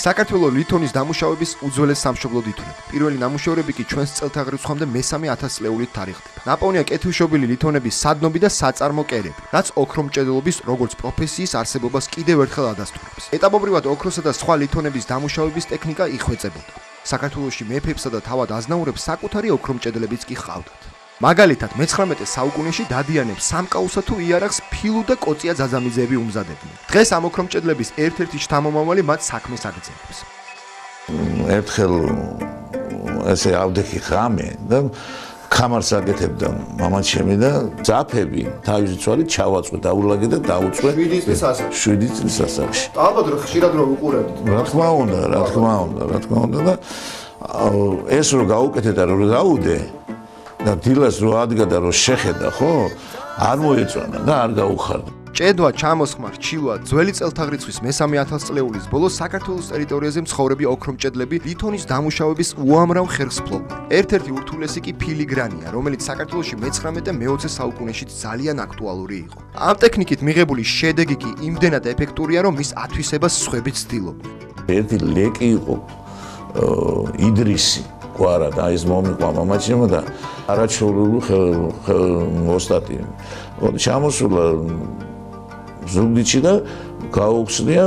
საქართველოს ლითონის დამუშავების უძველეს სამშობლოდ ითვლება. პირველი ნამუშევრები კი ჩვენს წელთაღრიცხვამდე მესამე 1000 წლეულით თარიღდება. ნაპოვნია კეთილშობილი ლითონების სადნობი და საწარმო კერები, რაც ოქრომჭედლობის როგორც პროფესიის არსებობას კიდევ ერთხელ ადასტურებს. ეტაპობრივად ოქროსა და სხვა ლითონების დამუშავების ტექნიკა იხვეწებოდა. საქართველოში მეფებსა და თავად აზნაურებს საკუთარი ოქრომჭედლებიც კი ჰყავდათ. მაგალითად, მე-19 საუკუნეში დადიანებს სამკაუსა თუ იარაღს ფილუ და კოწია ძაძამიძეები უმზადებდნენ. დღეს ამ ოქრომჭედლების ერთ-ერთი შთამომავალი მათ საქმეს აგრძელებს. ერთხელ ესე ავდექი ღამე და კამარს აკეთებდა მამაჩემი და ძაფები თავისი ცვალით ჩავაწყვე, დაულაგე და დაუწყვე 7 წლის ასაკში. ალბათ ხშირად რო უყურებთ. რა თქმა უნდა და ეს რო გაუკეთე და რო გაუდე და დილას რო ადგა და რო შეხედა, ხო? არ მოეწონა და არ გაუხარდა. ჭედვა, ჩამოსხმა, რჩილვა, ძველი წელთაღრიცხვის მესამე 1000 წლეულის ბოლოს საქართველოს ტერიტორიაზე მცხოვრები ოქრომჭედლები ლითონის დამუშავების უამრავ ხერხს ფლობდნენ. ერთ-ერთი ურთულესი კი ფილიგრანია, რომელიც საქართველოში მე-19 და მე-20 საუკუნეში ძალიან აქტუალური იყო. ამ ტექნიკით მიღებული შედეგი კი იმდენად ეფექტურია, რომ მის ათვისებას სხვებიც ცდილობდნენ. ერთი ლეკი იყო იდრისი კვარა და ეს მომიყვა მამაჩემო და არაჩვეულებრივი ოსტატი. ჩამოსულა ზუგდიდში და გაუხსნია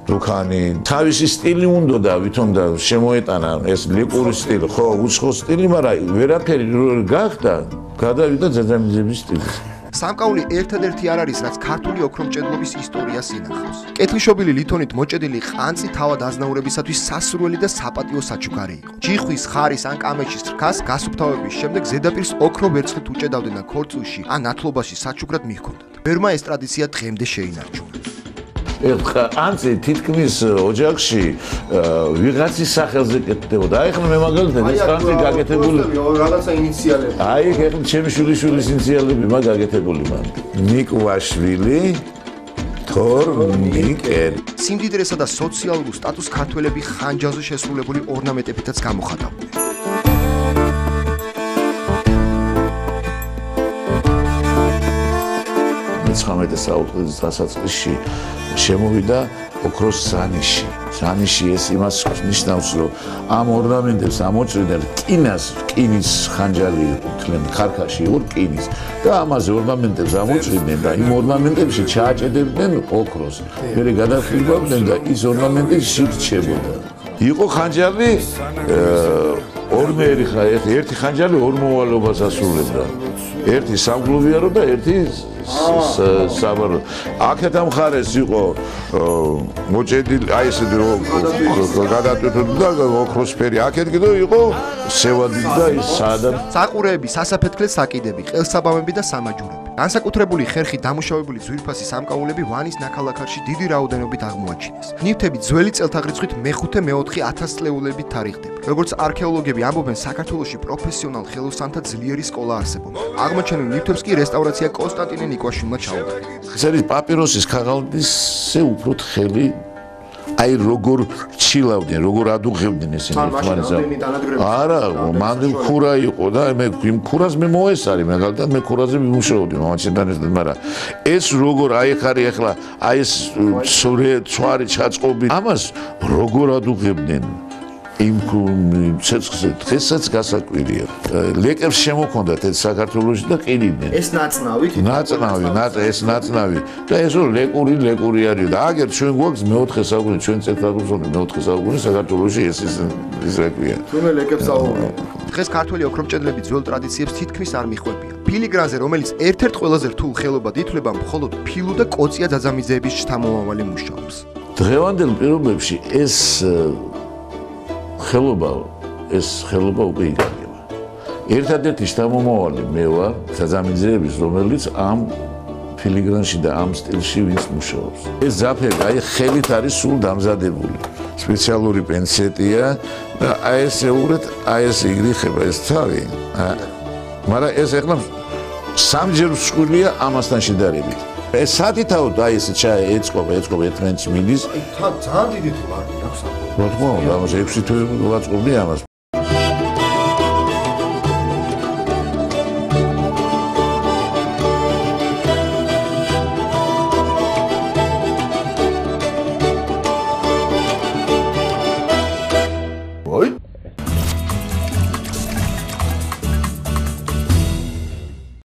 დუქანი. თავისი სტილი უნდა ვითომ და შემოეტანა ეს ლეკური სტილი, ხო, უცხო სტილი, მაგრამ ვერაფერი გახდა, გადავიდა ძაძამიძეების სტილს. სამკაული ერთადერთი არ არის, რაც ქართული ოქრომჭედლობის ისტორიას ინახავს. კეთილშობილი ლითონით მოჭედილი ყანწი თავად აზნაურებისათვის სასურველი და საპატიო საჩუქარი იყო. ჯიხვის, ხარის ან კამეჩის რქას გასუფთავების შემდეგ ზედაპირს ოქრო ვერცხლით უჭედავდნენ და ქორწილში ან ათლობაში საჩუქრად მიჰქონდათ. ბერმა ეს ტრადიცია დღემდე შეინარჩუნა. ყანწი თითქმის ოჯახში ვიღაცის სახელზე კეთდებოდა. აი ხლა მე მაგალითად ეს ყანწი გაკეთებული რაღაცა ინიციალები. აი ხლა ჩემი შვილიშვილის ინიციალები მაგ გაკეთებული მან. ნიკვაშვილი თორ ნიკერ. სიმდიდრესა და სოციალურ სტატუსს ქართველები ხანჯალზე შესრულებული ორნამენტებითაც გამოხატავდნენ. 19 საუკუნის დასაწყისში შემოვიდა ოქროს ზანიში. ზანიში ეს იმას ნიშნავს, რომ ამ ორნამენტებს ამოჭრიდნენ რკინის ხანჯალი უთმენ ქარქაში იყო რკინის და ამაზე ორნამენტებს ამოჭრიდნენ და იმ ორნამენტებში ჩააჭედებდნენ ოქროს. მერე გადახილავდნენ და ის ორნამენტი შირჩებოდა. იყო ხანჯალი ორმეერი ერთი ხანჯალი ორ მოვალეობას ასრულებდა. ერთი სამგლოვიარო და ერთი საბარო. აქეთ ამ ხარეს იყო მოჭედილი, აი ესე გადატვირთული და ოქროსფერი. აქეთ კიდევ იყო სევადი და ის საადამ. საყურეები, სასაფეთქლეს საკიდები, ყელსაბამები და სამაჯურები. განსაკუთრებული ხერხი დამუშავებული ძვირფასი სამკაულები ვანის ნაქალაქარში დიდი რაოდენობით აღმოაჩინეს. ნივთები ძველი წელთაღრიცხვით მე-5-მე-4 1000 წლეულებით თარიღდება. როგორც არქეოლოგები ამბობენ, საქართველოში პროფესიონალ ხელოსანთა ძლიერი სკოლა არსებობდა. აღმოჩენილ ნივთებს კი რესტავრაცია კონსტანტინე ნიკვაშვილმა ჩაუყარა. ეს არის პაპიროსის ქაღალდისზე უფრო თხელი. აი როგორ ჩილავდნენ, როგორ ადუღებდნენ ესენი ერთმანეთს. არა, მანდ ქურა იყო და მე იმ ქურას მე მოესარი, მაგალითად მე ქურაზე მიმუშავდი მამაჩემთან ერთად, მაგრამ ეს როგორ აი ხარი ახლა აი ეს ცვარი ჩაწყობი, ამას როგორ ადუღებდნენ იმ ცეცხლზე დღესაც გასაკვირია. ლეკებს შემოქონდათ ეს საქართველოში და ყიდნენ. ეს ნაწნავით? ეს ნაწნავი. და ეს ლეკური არის და აგერ ჩვენ გვაქვს მე-4 საუკუნე, ჩვენ წელთაღრიცხვამდე მე-4 საუკუნე საქართველოში ეს რეკვია. თუნე ლეკებს აუღებენ. დღეს ქართველი ოქრომჭედლები ძველ ტრადიციებს თითქმის არ მიხვებიან. ფილიგრანზე, რომელიც ერთ-ერთ ყველაზე რთულ ხელობად ითვლება, მხოლოდ ფილუ და კოწია ძაძამიძეების შთამომავალი მუშაობს. დღევანდელ პირობებში ეს ხელობა უკვე იკარგება. ერთადერთი შთამომავალი მე ვარ ძაძამიძეების, რომელიც ამ ფილიგრანში და ამ სტილში ვინც მუშაობს. ეს ძაფები აი ხელით არის სულ დამზადებული. სპეციალური პენცეტია და აი ესე უყურეთ, აი ეს იგრიხება ეს თავი. მაგრამ ეს ახლა სამჯერ მსხვილია ამასთან შედარებით. ეს სათითაოდ აი ესე ეწყობა ერთმანეთს მიდის. ძალიან დიდი თუ არ აქვს. რა თქმა უნდა, ამას 6 თვე ვაწყობდი ამას.